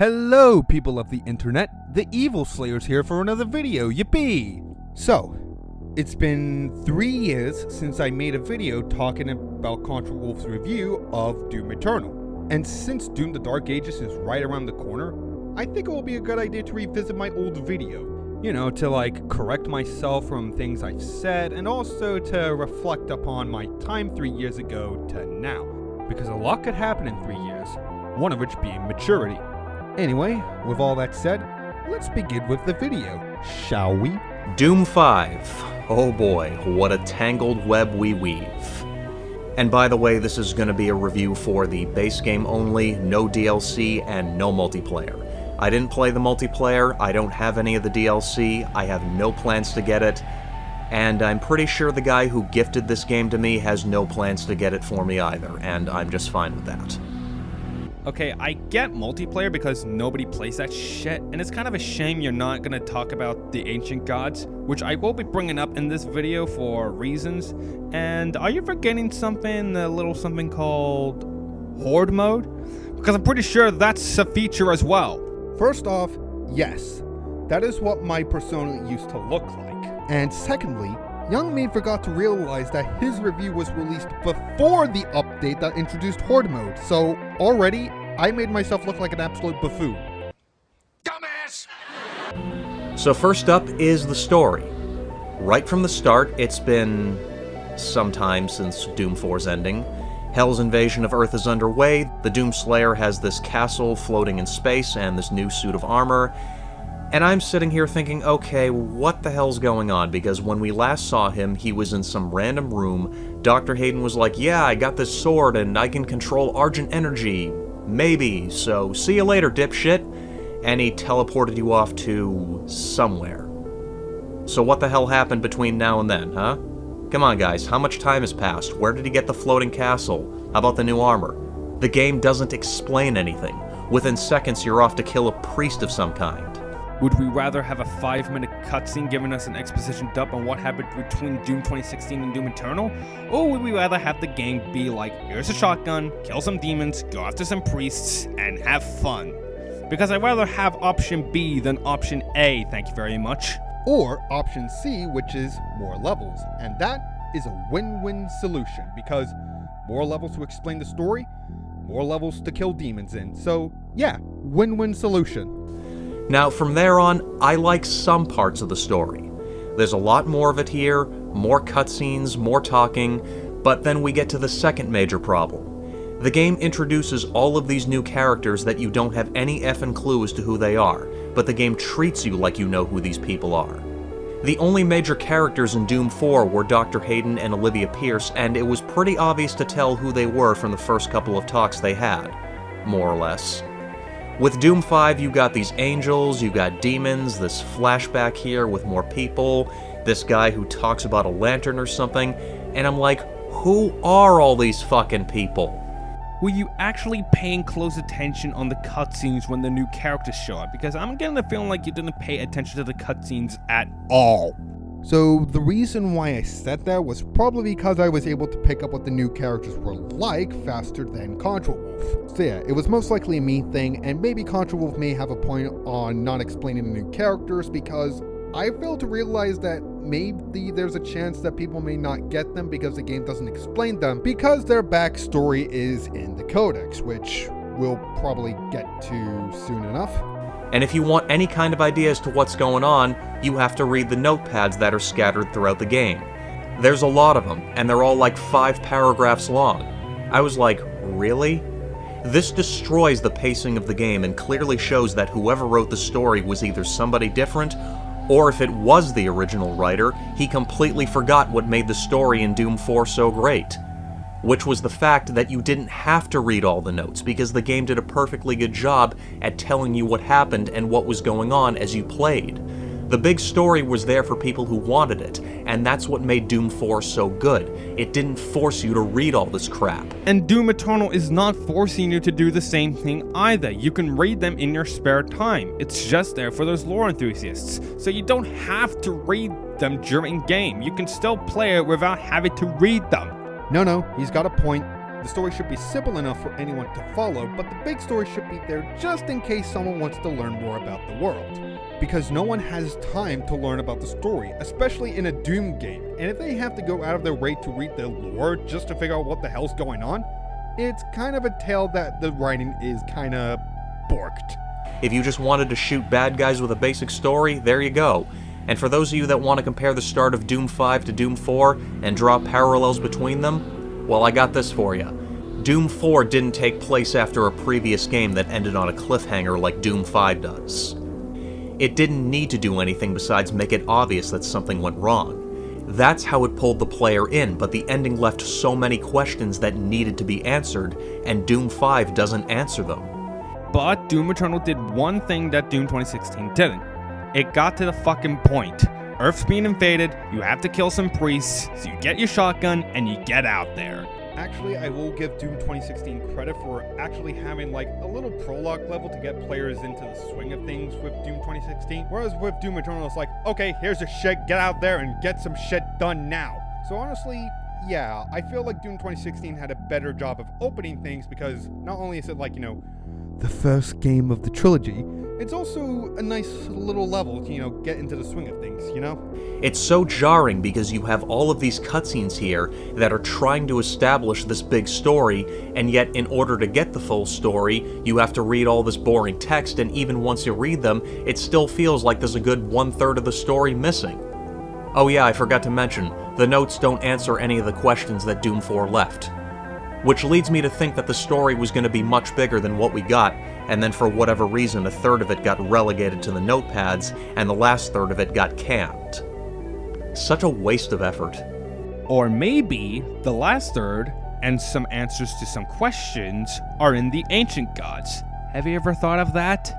Hello, people of the internet. The Evil Slayer's here for another video, yippee! So, it's been 3 years since I made a video talking about Contrawolf's review of Doom Eternal. And since Doom the Dark Ages is right around the corner, I think it will be a good idea to revisit my old video. You know, to correct myself from things I've said, and also to reflect upon my time 3 years ago to now. Because a lot could happen in 3 years, one of which being maturity. Anyway, with all that said, let's begin with the video, shall we? Doom 5. Oh boy, what a tangled web we weave. And by the way, this is going to be a review for the base game only, no DLC, and no multiplayer. I didn't play the multiplayer, I don't have any of the DLC, I have no plans to get it, and I'm pretty sure the guy who gifted this game to me has no plans to get it for me either, and I'm just fine with that. Okay, I get multiplayer because nobody plays that shit, and it's kind of a shame you're not going to talk about the ancient gods, which I will be bringing up in this video for reasons. And are you forgetting something, a little something called Horde mode? Because I'm pretty sure that's a feature as well. First off, yes, that is what my persona used to look like. And secondly, Young Me forgot to realize that his review was released before the update that introduced Horde mode, so already, I made myself look like an absolute buffoon. Dumbass! So first up is the story. Right from the start, it's been some time since Doom 4's ending. Hell's invasion of Earth is underway, the Doom Slayer has this castle floating in space and this new suit of armor, and I'm sitting here thinking, okay, what the hell's going on? Because when we last saw him, he was in some random room. Dr. Hayden was like, yeah, I got this sword and I can control Argent energy. Maybe, so see you later, dipshit. And he teleported you off to somewhere. So what the hell happened between now and then, huh? Come on, guys, how much time has passed? Where did he get the floating castle? How about the new armor? The game doesn't explain anything. Within seconds, you're off to kill a priest of some kind. Would we rather have a 5-minute cutscene giving us an exposition dump on what happened between Doom 2016 and Doom Eternal? Or would we rather have the game be like, here's a shotgun, kill some demons, go after some priests, and have fun? Because I'd rather have option B than option A, thank you very much. Or option C, which is more levels, and that is a win-win solution, because more levels to explain the story, more levels to kill demons in, so yeah, win-win solution. Now, from there on, I like some parts of the story. There's a lot more of it here, more cutscenes, more talking, but then we get to the second major problem. The game introduces all of these new characters that you don't have any effing clue as to who they are, but the game treats you like you know who these people are. The only major characters in Doom 4 were Dr. Hayden and Olivia Pierce, and it was pretty obvious to tell who they were from the first couple of talks they had, more or less. With Doom 5, you got these angels, you got demons, this flashback here with more people, this guy who talks about a lantern or something, and I'm like, who are all these fucking people? Were you actually paying close attention on the cutscenes when the new characters show up? Because I'm getting the feeling like you didn't pay attention to the cutscenes at all. So the reason why I said that was probably because I was able to pick up what the new characters were like faster than Contrawolf. So yeah, it was most likely a me thing, and maybe Contrawolf may have a point on not explaining the new characters because I failed to realize that maybe there's a chance that people may not get them because the game doesn't explain them because their backstory is in the codex, which we'll probably get to soon enough. And if you want any kind of idea as to what's going on, you have to read the notepads that are scattered throughout the game. There's a lot of them, and they're all like 5 paragraphs long. I was like, really? This destroys the pacing of the game and clearly shows that whoever wrote the story was either somebody different, or if it was the original writer, he completely forgot what made the story in Doom 4 so great. Which was the fact that you didn't have to read all the notes, because the game did a perfectly good job at telling you what happened and what was going on as you played. The big story was there for people who wanted it, and that's what made Doom 4 so good. It didn't force you to read all this crap. And Doom Eternal is not forcing you to do the same thing either. You can read them in your spare time. It's just there for those lore enthusiasts. So you don't have to read them during game. You can still play it without having to read them. No, he's got a point. The story should be simple enough for anyone to follow, but the big story should be there just in case someone wants to learn more about the world. Because no one has time to learn about the story, especially in a Doom game, and if they have to go out of their way to read the lore just to figure out what the hell's going on, it's kind of a tale that the writing is kinda borked. If you just wanted to shoot bad guys with a basic story, there you go. And for those of you that want to compare the start of Doom 5 to Doom 4 and draw parallels between them, well, I got this for you. Doom 4 didn't take place after a previous game that ended on a cliffhanger like Doom 5 does. It didn't need to do anything besides make it obvious that something went wrong. That's how it pulled the player in, but the ending left so many questions that needed to be answered, and Doom 5 doesn't answer them. But Doom Eternal did one thing that Doom 2016 didn't. It got to the fucking point. Earth's being invaded, you have to kill some priests, so you get your shotgun and you get out there. Actually, I will give Doom 2016 credit for actually having like a little prologue level to get players into the swing of things with Doom 2016. Whereas with Doom Eternal, it's like, okay, here's your shit, get out there and get some shit done now. So honestly, yeah, I feel like Doom 2016 had a better job of opening things because not only is it like, the first game of the trilogy, it's also a nice little level to, get into the swing of things, It's so jarring because you have all of these cutscenes here that are trying to establish this big story, and yet in order to get the full story, you have to read all this boring text, and even once you read them, it still feels like there's a good 1/3 of the story missing. Oh yeah, I forgot to mention, the notes don't answer any of the questions that Doom 4 left. Which leads me to think that the story was going to be much bigger than what we got, and then for whatever reason a third of it got relegated to the notepads, and the last third of it got canned. Such a waste of effort. Or maybe the last third and some answers to some questions are in the Ancient Gods. Have you ever thought of that?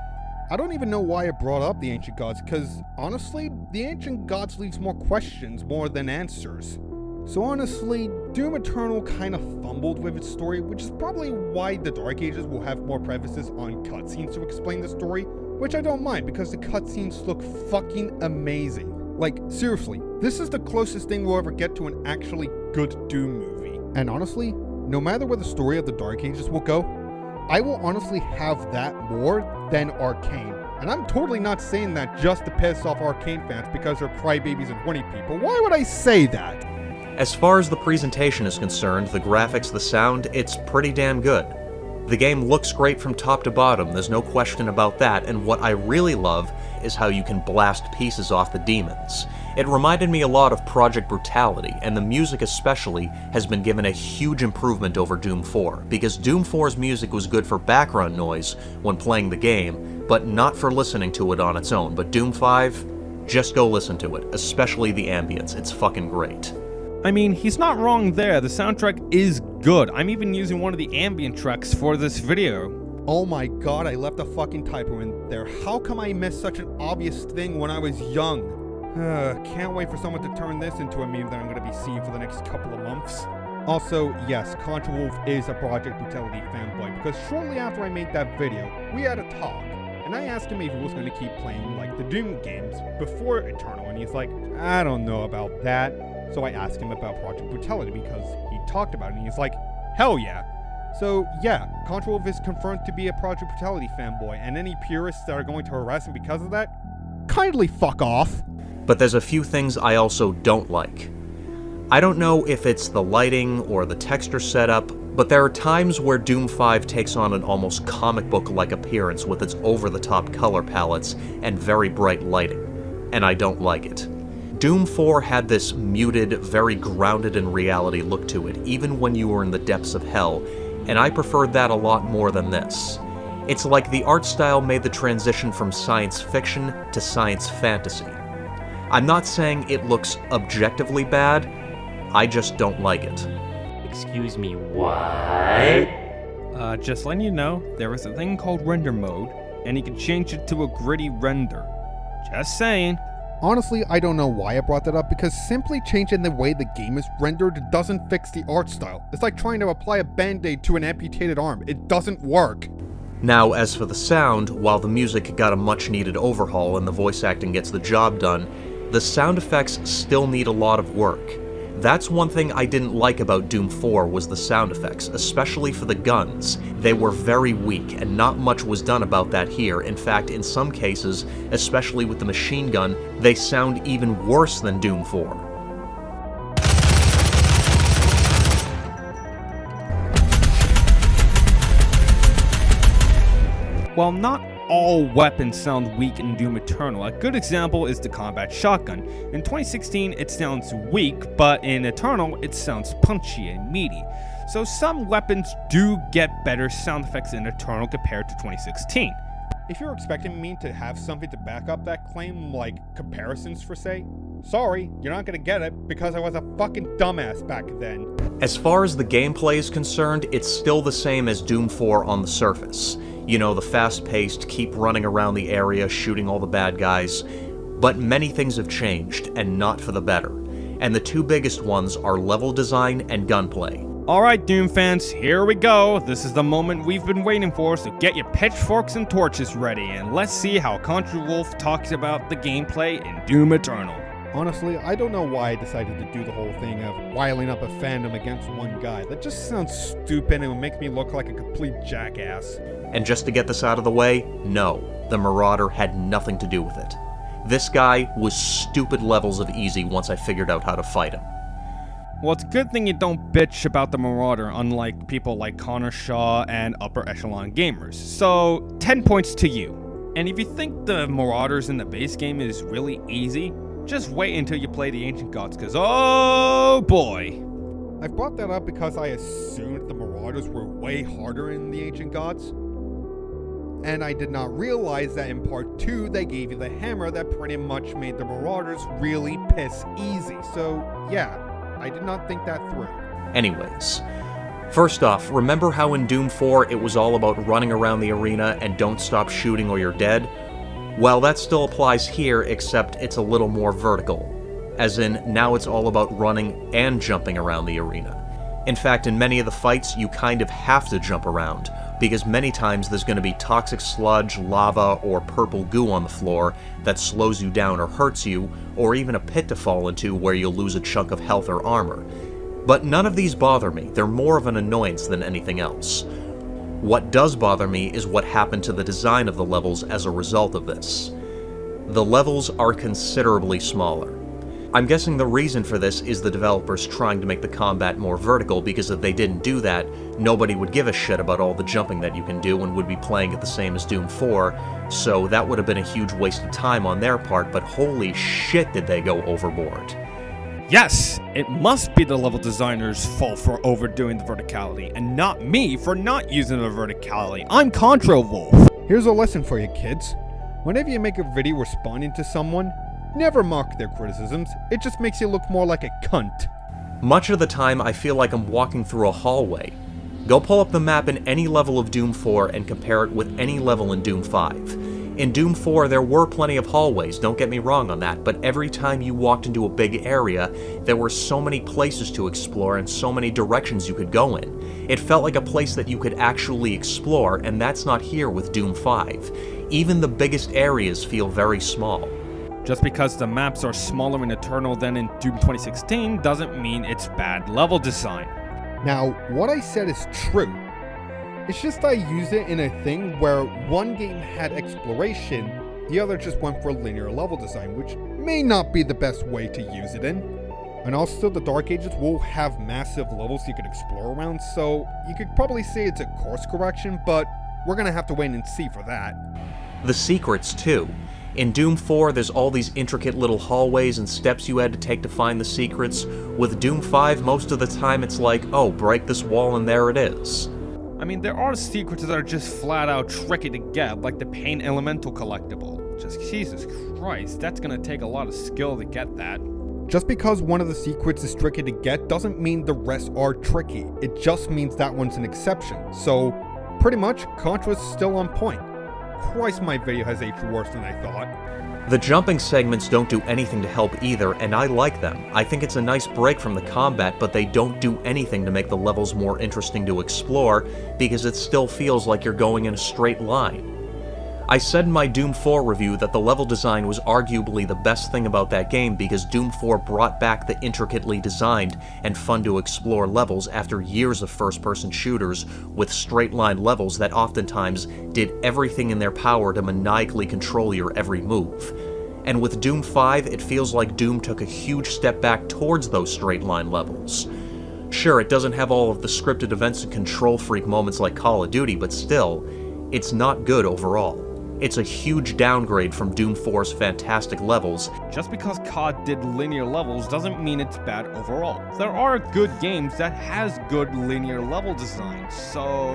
I don't even know why I brought up the Ancient Gods, because honestly, the Ancient Gods leaves more questions more than answers. So honestly, Doom Eternal kind of fumbled with its story, which is probably why the Dark Ages will have more prefaces on cutscenes to explain the story, which I don't mind because the cutscenes look fucking amazing. Like, seriously, this is the closest thing we'll ever get to an actually good Doom movie. And honestly, no matter where the story of the Dark Ages will go, I will honestly have that more than Arcane. And I'm totally not saying that just to piss off Arcane fans because they're crybabies and horny people. Why would I say that? As far as the presentation is concerned, the graphics, the sound, it's pretty damn good. The game looks great from top to bottom, there's no question about that, and what I really love is how you can blast pieces off the demons. It reminded me a lot of Project Brutality, and the music especially has been given a huge improvement over Doom 4, because Doom 4's music was good for background noise when playing the game, but not for listening to it on its own. But Doom 5, just go listen to it, especially the ambience, it's fucking great. I mean, he's not wrong there. The soundtrack is good. I'm even using one of the ambient tracks for this video. Oh my god, I left a fucking typo in there. How come I missed such an obvious thing when I was young? Can't wait for someone to turn this into a meme that I'm going to be seeing for the next couple of months. Also, yes, Contrawolf is a Project Brutality fanboy, because shortly after I made that video, we had a talk, and I asked him if he was going to keep playing, like, the Doom games before Eternal, and he's like, I don't know about that. So I asked him about Project Brutality because he talked about it, and he's like, hell yeah. So yeah, Contrawolf is confirmed to be a Project Brutality fanboy, and any purists that are going to harass him because of that, kindly fuck off. But there's a few things I also don't like. I don't know if it's the lighting or the texture setup, but there are times where Doom 5 takes on an almost comic book-like appearance with its over-the-top color palettes and very bright lighting, and I don't like it. Doom 4 had this muted, very grounded in reality look to it, even when you were in the depths of hell, and I preferred that a lot more than this. It's like the art style made the transition from science fiction to science fantasy. I'm not saying it looks objectively bad, I just don't like it. Excuse me, what? Just letting you know, there is a thing called render mode, and you can change it to a gritty render. Just saying. Honestly, I don't know why I brought that up, because simply changing the way the game is rendered doesn't fix the art style. It's like trying to apply a band-aid to an amputated arm. It doesn't work. Now, as for the sound, while the music got a much-needed overhaul and the voice acting gets the job done, the sound effects still need a lot of work. That's one thing I didn't like about Doom 4 was the sound effects, especially for the guns. They were very weak, and not much was done about that here. In fact, in some cases, especially with the machine gun, they sound even worse than Doom 4. While not all weapons sound weak in Doom Eternal, a good example is the combat shotgun. In 2016 it sounds weak, but in Eternal it sounds punchy and meaty. So some weapons do get better sound effects in Eternal compared to 2016. If you're expecting me to have something to back up that claim, like comparisons for say, sorry, you're not gonna get it because I was a fucking dumbass back then. As far as the gameplay is concerned, it's still the same as Doom 4 on the surface. You know, the fast-paced, keep running around the area, shooting all the bad guys. But many things have changed, and not for the better. And the two biggest ones are level design and gunplay. Alright Doom fans, here we go. This is the moment we've been waiting for, so get your pitchforks and torches ready, and let's see how Contrawolf talks about the gameplay in Doom Eternal. Honestly, I don't know why I decided to do the whole thing of wiling up a fandom against one guy. That just sounds stupid and it would make me look like a complete jackass. And just to get this out of the way, no, the Marauder had nothing to do with it. This guy was stupid levels of easy once I figured out how to fight him. Well, it's a good thing you don't bitch about the Marauder, unlike people like Connor Shaw and upper echelon gamers. So, 10 points to you. And if you think the Marauders in the base game is really easy, just wait until you play the Ancient Gods, cause oh boy! I brought that up because I assumed the Marauders were way harder in the Ancient Gods. And I did not realize that in part 2 they gave you the hammer that pretty much made the Marauders really piss easy. So yeah, I did not think that through. Anyways, first off, remember how in Doom 4 it was all about running around the arena and don't stop shooting or you're dead? Well, that still applies here, except it's a little more vertical. As in, now it's all about running and jumping around the arena. In fact, in many of the fights, you kind of have to jump around, because many times there's going to be toxic sludge, lava, or purple goo on the floor that slows you down or hurts you, or even a pit to fall into where you'll lose a chunk of health or armor. But none of these bother me, they're more of an annoyance than anything else. What does bother me is what happened to the design of the levels as a result of this. The levels are considerably smaller. I'm guessing the reason for this is the developers trying to make the combat more vertical, because if they didn't do that, nobody would give a shit about all the jumping that you can do and would be playing it the same as Doom 4, so that would have been a huge waste of time on their part, but holy shit did they go overboard. Yes, it must be the level designer's fault for overdoing the verticality, and not me for not using the verticality. I'm Contrawolf. Here's a lesson for you kids. Whenever you make a video responding to someone, never mock their criticisms, it just makes you look more like a cunt. Much of the time I feel like I'm walking through a hallway. Go pull up the map in any level of Doom 4 and compare it with any level in Doom 5. In Doom 4 there were plenty of hallways, don't get me wrong on that, but every time you walked into a big area, there were so many places to explore and so many directions you could go in. It felt like a place that you could actually explore, and that's not here with Doom 5. Even the biggest areas feel very small. Just because the maps are smaller in Eternal than in Doom 2016 doesn't mean it's bad level design. Now, what I said is true. It's just I used it in a thing where one game had exploration, the other just went for linear level design, which may not be the best way to use it in. And also, the Dark Ages will have massive levels you could explore around, so you could probably say it's a course correction, but we're gonna have to wait and see for that. The secrets, too. In Doom 4, there's all these intricate little hallways and steps you had to take to find the secrets. With Doom 5, most of the time it's like, oh, break this wall and there it is. I mean, there are secrets that are just flat out tricky to get, like the Pain Elemental collectible. Just Jesus Christ, that's gonna take a lot of skill to get that. Just because one of the secrets is tricky to get doesn't mean the rest are tricky. It just means that one's an exception. So, pretty much, Contra's still on point. Christ, my video has aged worse than I thought. The jumping segments don't do anything to help either, and I like them. I think it's a nice break from the combat, but they don't do anything to make the levels more interesting to explore, because it still feels like you're going in a straight line. I said in my Doom 4 review that the level design was arguably the best thing about that game because Doom 4 brought back the intricately designed and fun-to-explore levels after years of first-person shooters with straight-line levels that oftentimes did everything in their power to maniacally control your every move. And with Doom 5, it feels like Doom took a huge step back towards those straight-line levels. Sure, it doesn't have all of the scripted events and control-freak moments like Call of Duty, but still, it's not good overall. It's a huge downgrade from Doom 4's fantastic levels. Just because COD did linear levels doesn't mean it's bad overall. There are good games that has good linear level design, so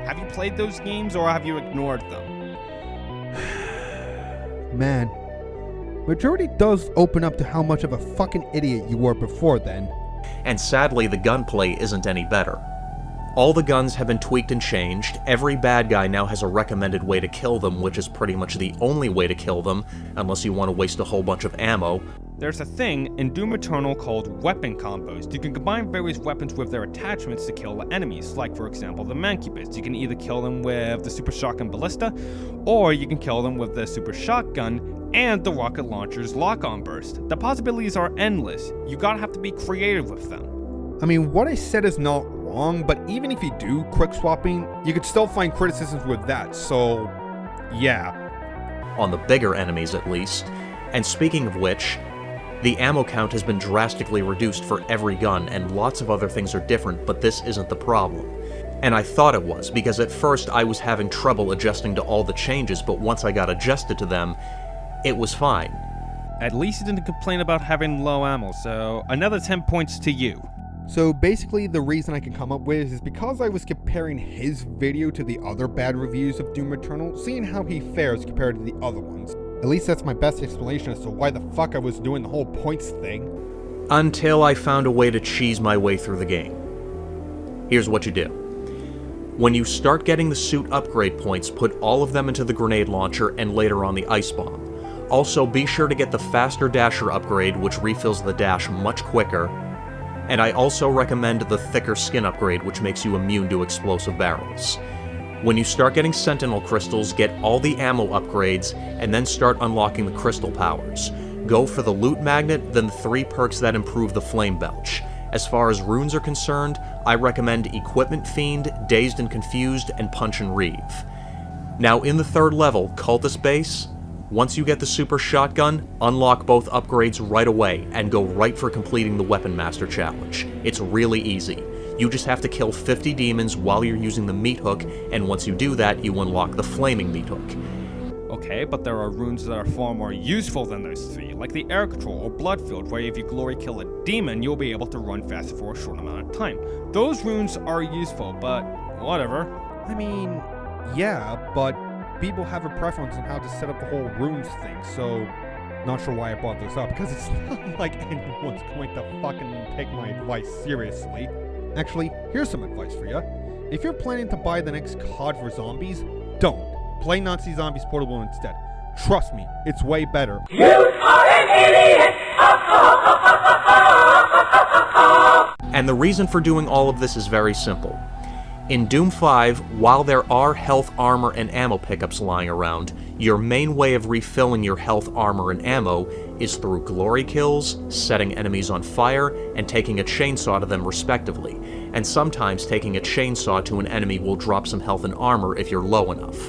have you played those games or have you ignored them? Man, majority does open up to how much of a fucking idiot you were before then. And sadly, the gunplay isn't any better. All the guns have been tweaked and changed, every bad guy now has a recommended way to kill them, which is pretty much the only way to kill them, unless you want to waste a whole bunch of ammo. There's a thing in Doom Eternal called weapon combos. You can combine various weapons with their attachments to kill the enemies, like for example the Mancubus. You can either kill them with the Super Shotgun Ballista, or you can kill them with the Super Shotgun and the rocket launcher's lock-on burst. The possibilities are endless. You gotta have to be creative with them. I mean, what I said is not wrong, but even if you do quick swapping, you could still find criticisms with that, so yeah. On the bigger enemies at least. And speaking of which, the ammo count has been drastically reduced for every gun, and lots of other things are different, but this isn't the problem. And I thought it was, because at first I was having trouble adjusting to all the changes, but once I got adjusted to them, it was fine. At least you didn't complain about having low ammo, so another 10 points to you. So basically the reason I can come up with is because I was comparing his video to the other bad reviews of Doom Eternal, seeing how he fares compared to the other ones. At least that's my best explanation as to why the fuck I was doing the whole points thing. Until I found a way to cheese my way through the game. Here's what you do. When you start getting the suit upgrade points, put all of them into the grenade launcher and later on the ice bomb. Also, be sure to get the faster dasher upgrade, which refills the dash much quicker. And I also recommend the thicker skin upgrade, which makes you immune to explosive barrels. When you start getting Sentinel crystals, get all the ammo upgrades, and then start unlocking the crystal powers. Go for the loot magnet, then the 3 perks that improve the flame belch. As far as runes are concerned, I recommend Equipment Fiend, Dazed and Confused, and Punch and Reeve. Now in the 3rd level, Cultist Base, once you get the Super Shotgun, unlock both upgrades right away, and go right for completing the Weapon Master Challenge. It's really easy. You just have to kill 50 demons while you're using the meat hook, and once you do that, you unlock the Flaming Meat Hook. Okay, but there are runes that are far more useful than those 3, like the Air Control or Bloodfield, where if you glory kill a demon, you'll be able to run faster for a short amount of time. Those runes are useful, but whatever. I mean, yeah, but people have a preference on how to set up the whole runes thing, so not sure why I brought this up, because it's not like anyone's going to fucking take my advice seriously. Actually, here's some advice for you. If you're planning to buy the next COD for zombies, don't. Play Nazi Zombies Portable instead. Trust me, it's way better. You are an idiot! And the reason for doing all of this is very simple. In Doom 5, while there are health, armor, and ammo pickups lying around, your main way of refilling your health, armor, and ammo is through glory kills, setting enemies on fire, and taking a chainsaw to them respectively, and sometimes taking a chainsaw to an enemy will drop some health and armor if you're low enough.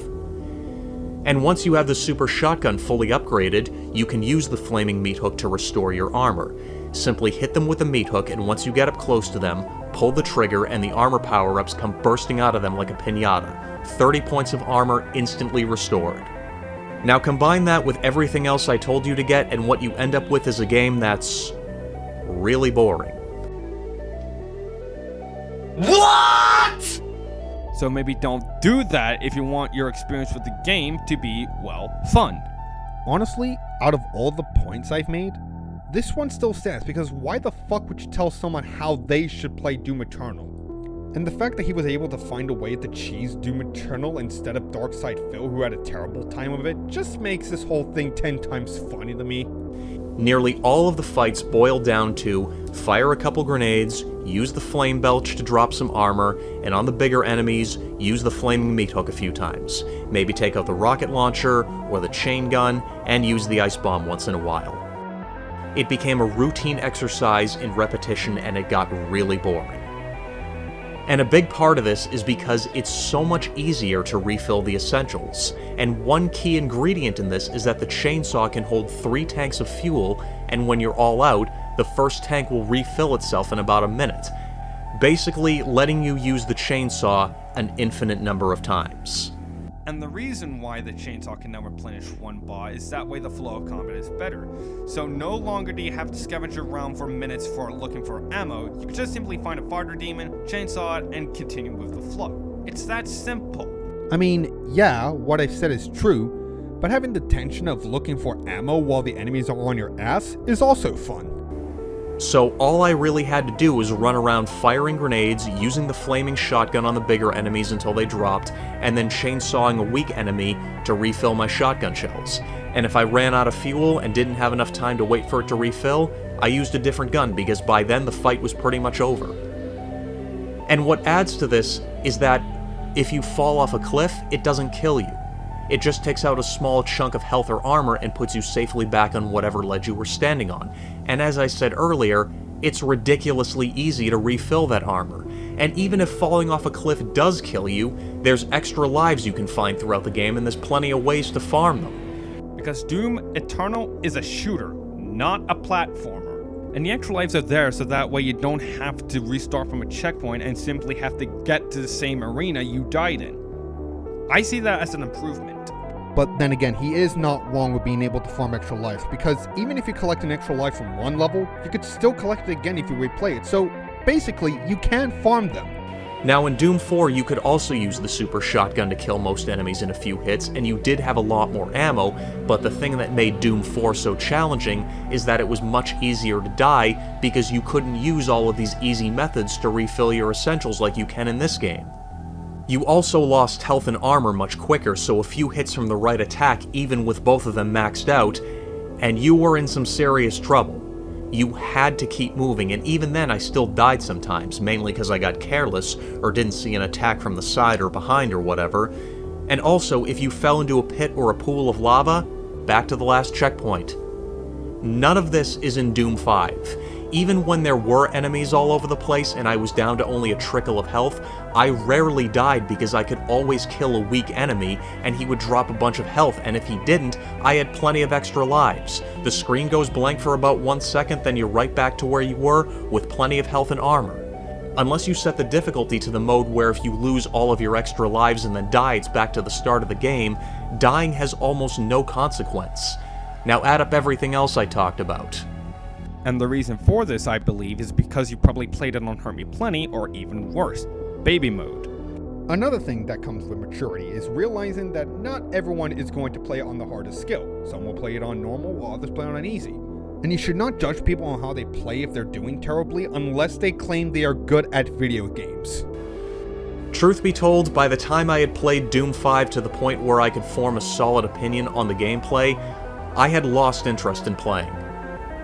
And once you have the Super Shotgun fully upgraded, you can use the Flaming Meat Hook to restore your armor. Simply hit them with the meat hook, and once you get up close to them, pull the trigger and the armor power-ups come bursting out of them like a piñata. 30 points of armor instantly restored. Now combine that with everything else I told you to get, and what you end up with is a game that's really boring. What? So maybe don't do that if you want your experience with the game to be, well, fun. Honestly, out of all the points I've made, this one still stands, because why the fuck would you tell someone how they should play Doom Eternal? And the fact that he was able to find a way to cheese Doom Eternal instead of Darkside Phil, who had a terrible time of it, just makes this whole thing 10 times funny to me. Nearly all of the fights boil down to fire a couple grenades, use the flame belch to drop some armor, and on the bigger enemies, use the flaming meat hook a few times. Maybe take out the rocket launcher or the chain gun, and use the ice bomb once in a while. It became a routine exercise in repetition, and it got really boring. And a big part of this is because it's so much easier to refill the essentials, and one key ingredient in this is that the chainsaw can hold 3 tanks of fuel, and when you're all out, the first tank will refill itself in about a minute, basically letting you use the chainsaw an infinite number of times. And the reason why the chainsaw can now replenish one bar is that way the flow of combat is better. So no longer do you have to scavenge around for minutes for looking for ammo, you can just simply find a fighter demon, chainsaw it, and continue with the flow. It's that simple. I mean, yeah, what I've said is true, but having the tension of looking for ammo while the enemies are on your ass is also fun. So all I really had to do was run around firing grenades, using the flaming shotgun on the bigger enemies until they dropped, and then chainsawing a weak enemy to refill my shotgun shells. And if I ran out of fuel and didn't have enough time to wait for it to refill, I used a different gun because by then the fight was pretty much over. And what adds to this is that if you fall off a cliff, it doesn't kill you. It just takes out a small chunk of health or armor and puts you safely back on whatever ledge you were standing on. And as I said earlier, it's ridiculously easy to refill that armor. And even if falling off a cliff does kill you, there's extra lives you can find throughout the game, and there's plenty of ways to farm them. Because Doom Eternal is a shooter, not a platformer. And the extra lives are there so that way you don't have to restart from a checkpoint and simply have to get to the same arena you died in. I see that as an improvement. But then again, he is not wrong with being able to farm extra lives, because even if you collect an extra life from one level, you could still collect it again if you replay it, so basically, you can farm them. Now in Doom 4, you could also use the super shotgun to kill most enemies in a few hits, and you did have a lot more ammo, but the thing that made Doom 4 so challenging is that it was much easier to die because you couldn't use all of these easy methods to refill your essentials like you can in this game. You also lost health and armor much quicker, so a few hits from the right attack, even with both of them maxed out, and you were in some serious trouble. You had to keep moving, and even then I still died sometimes, mainly because I got careless or didn't see an attack from the side or behind or whatever. And also, if you fell into a pit or a pool of lava, back to the last checkpoint. None of this is in Doom 5. Even when there were enemies all over the place and I was down to only a trickle of health, I rarely died because I could always kill a weak enemy and he would drop a bunch of health, and if he didn't, I had plenty of extra lives. The screen goes blank for about 1 second, then you're right back to where you were with plenty of health and armor. Unless you set the difficulty to the mode where if you lose all of your extra lives and then die, it's back to the start of the game, dying has almost no consequence. Now add up everything else I talked about. And the reason for this, I believe, is because you probably played it on Hurt Me Plenty, or even worse, baby mode. Another thing that comes with maturity is realizing that not everyone is going to play it on the hardest skill. Some will play it on normal while others play on easy. And you should not judge people on how they play if they're doing terribly unless they claim they are good at video games. Truth be told, by the time I had played Doom 5 to the point where I could form a solid opinion on the gameplay, I had lost interest in playing.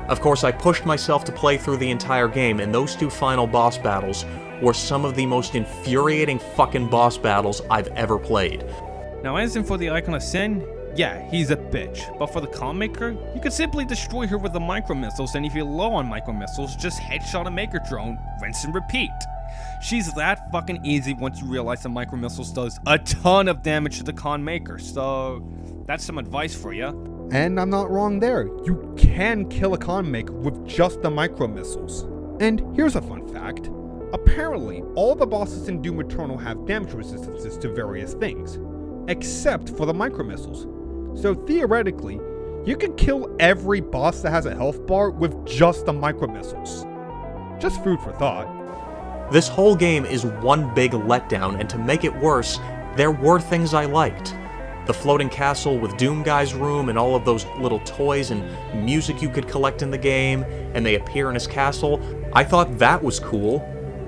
Of course, I pushed myself to play through the entire game, and those 2 final boss battles were some of the most infuriating fucking boss battles I've ever played. Now, as in for the Icon of Sin, yeah, he's a bitch. But for the Calm Maker, you could simply destroy her with the micro missiles, and if you're low on micro missiles, just headshot a Maker drone, rinse and repeat. She's that fucking easy once you realize the micro missiles does a ton of damage to the Con Maker, so that's some advice for you. And I'm not wrong there. You can kill a con maker with just the micro missiles. And here's a fun fact. Apparently, all the bosses in Doom Eternal have damage resistances to various things, except for the micro missiles. So theoretically, you could kill every boss that has a health bar with just the micro missiles. Just food for thought. This whole game is one big letdown, and to make it worse, there were things I liked. The floating castle with Doom Guy's room and all of those little toys and music you could collect in the game, and they appear in his castle, I thought that was cool.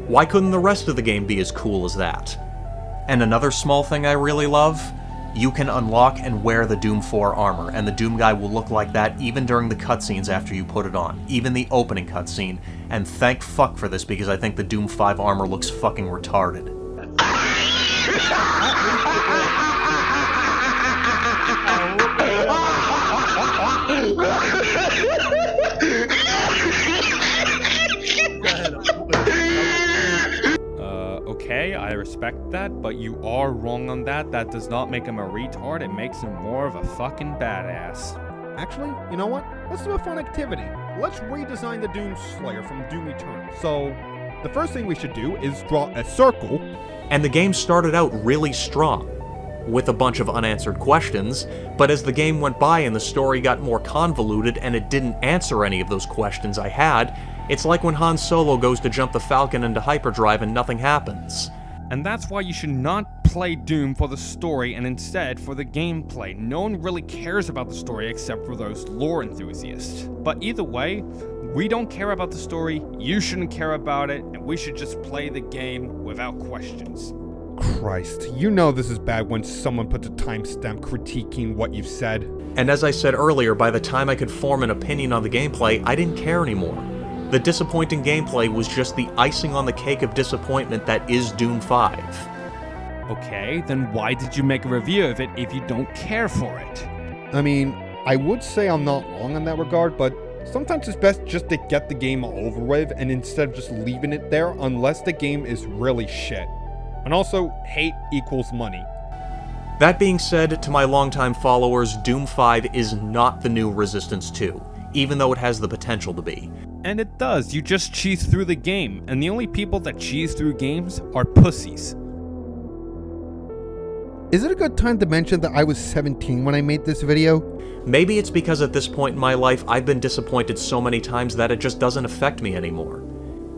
Why couldn't the rest of the game be as cool as that? And another small thing I really love? you can unlock and wear the Doom 4 armor, and the Doom guy will look like that even during the cutscenes after you put it on, even the opening cutscene, and thank fuck for this because I think the Doom 5 armor looks fucking retarded. Okay, I respect that, but you are wrong on that. That does not make him a retard, it makes him more of a fucking badass. Actually, you know what? Let's do a fun activity. Let's redesign the Doom Slayer from Doom Eternal. So, the first thing we should do is draw a circle. And the game started out really strong, with a bunch of unanswered questions, but as the game went by and the story got more convoluted and it didn't answer any of those questions I had, it's like when Han Solo goes to jump the Falcon into hyperdrive and nothing happens. And that's why you should not play Doom for the story and instead for the gameplay. No one really cares about the story except for those lore enthusiasts. But either way, we don't care about the story, you shouldn't care about it, and we should just play the game without questions. Christ, you know this is bad when someone puts a timestamp critiquing what you've said. And as I said earlier, by the time I could form an opinion on the gameplay, I didn't care anymore. The disappointing gameplay was just the icing on the cake of disappointment that is Doom 5. Okay, then why did you make a review of it if you don't care for it? I mean, I would say I'm not wrong in that regard, but sometimes it's best just to get the game over with and instead of just leaving it there unless the game is really shit. And also, hate equals money. That being said, to my longtime followers, Doom 5 is not the new Resistance 2, even though it has the potential to be. And it does, you just cheese through the game, and the only people that cheese through games are pussies. Is it a good time to mention that I was 17 when I made this video? Maybe it's because at this point in my life I've been disappointed so many times that it just doesn't affect me anymore.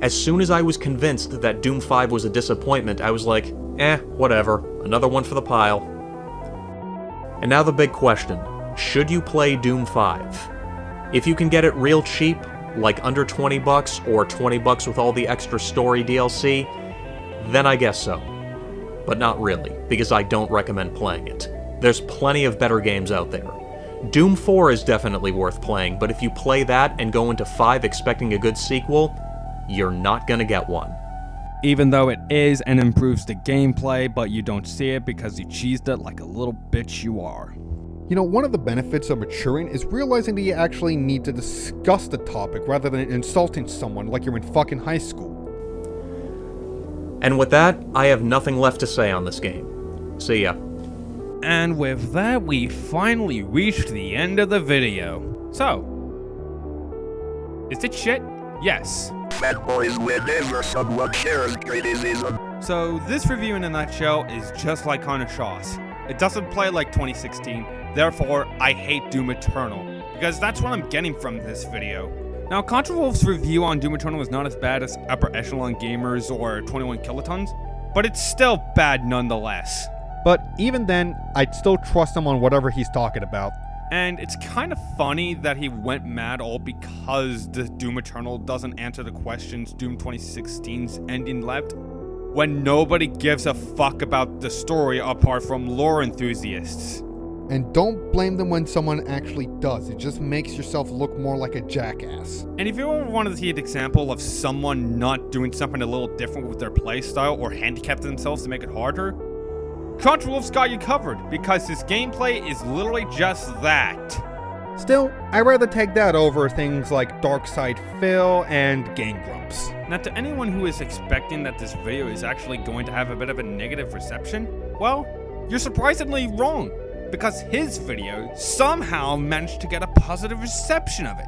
As soon as I was convinced that Doom 5 was a disappointment, I was like, whatever, another one for the pile. And now the big question, should you play Doom 5? If you can get it real cheap, like under 20 bucks or 20 bucks with all the extra story DLC, then I guess so. But not really, because I don't recommend playing it. There's plenty of better games out there. Doom 4 is definitely worth playing, but if you play that and go into 5 expecting a good sequel, you're not gonna get one. Even though it is and improves the gameplay, but you don't see it because you cheesed it like a little bitch you are. You know, one of the benefits of maturing is realizing that you actually need to discuss the topic rather than insulting someone like you're in fucking high school. And with that, I have nothing left to say on this game. See ya. And with that, we finally reached the end of the video. So, is it shit? Yes. Fat boys whenever someone shares criticism. So this review in a nutshell is just like Connor Shaw's. It doesn't play like 2016, therefore I hate Doom Eternal, because that's what I'm getting from this video. Now, Contrawolf's review on Doom Eternal is not as bad as Upper Echelon Gamers or 21 Kilotons, but it's still bad nonetheless. But even then, I'd still trust him on whatever he's talking about. And it's kind of funny that he went mad all because the Doom Eternal doesn't answer the questions Doom 2016's ending left, when nobody gives a fuck about the story apart from lore enthusiasts. And don't blame them when someone actually does. It just makes yourself look more like a jackass. And if you ever wanted to see an example of someone not doing something a little different with their playstyle or handicapped themselves to make it harder, Contrawolf's got you covered, because his gameplay is literally just that. Still, I'd rather take that over things like Darkside Phil and Game Grumps. Now, to anyone who is expecting that this video is actually going to have a bit of a negative reception, well, you're surprisingly wrong, because his video somehow managed to get a positive reception of it.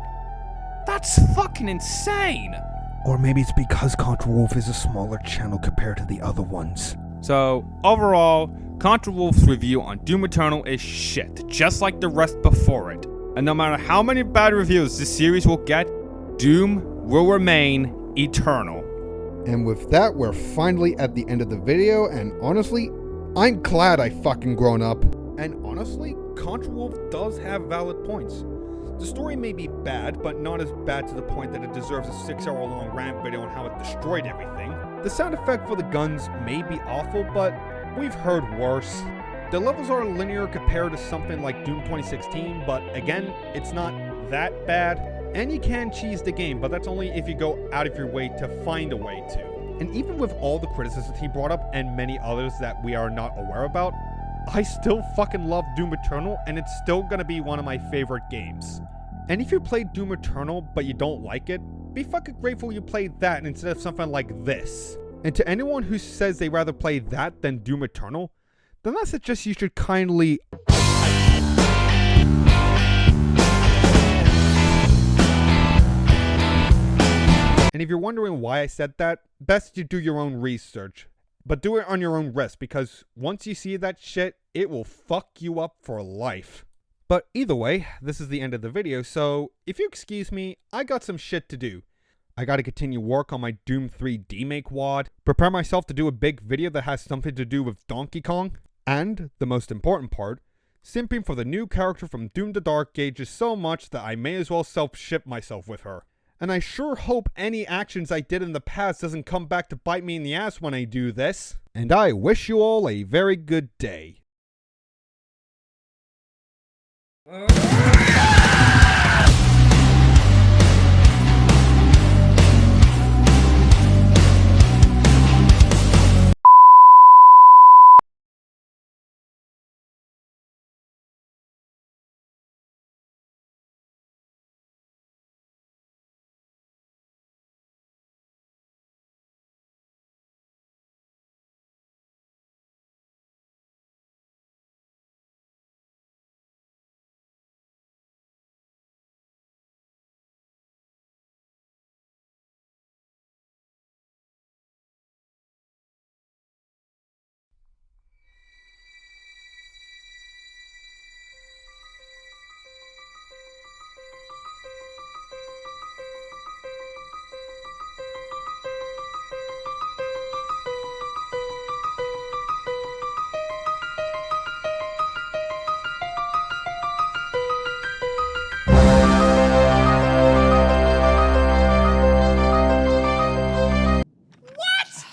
That's fucking insane! Or maybe it's because Contrawolf is a smaller channel compared to the other ones. So, overall, Contrawolf's review on Doom Eternal is shit, just like the rest before it. And no matter how many bad reviews this series will get, Doom will remain eternal. And with that, we're finally at the end of the video, and honestly, I'm glad I fucking grown up. And honestly, Contrawolf does have valid points. The story may be bad, but not as bad to the point that it deserves a 6-hour-long rant video on how it destroyed everything. The sound effect for the guns may be awful, but we've heard worse. The levels are linear compared to something like Doom 2016, but again, it's not that bad. And you can cheese the game, but that's only if you go out of your way to find a way to. And even with all the criticisms he brought up and many others that we are not aware about, I still fucking love Doom Eternal, and it's still gonna be one of my favorite games. And if you played Doom Eternal but you don't like it, be fucking grateful you played that instead of something like this. And to anyone who says they'd rather play that than Doom Eternal, then I suggest you should kindly... And if you're wondering why I said that, best you do your own research. But do it on your own risk, because once you see that shit, it will fuck you up for life. But either way, this is the end of the video, so if you excuse me, I got some shit to do. I gotta continue work on my Doom 3 demake WOD, prepare myself to do a big video that has something to do with Donkey Kong, and, the most important part, simping for the new character from Doom the Dark Ages so much that I may as well self-ship myself with her. And I sure hope any actions I did in the past doesn't come back to bite me in the ass when I do this. And I wish you all a very good day.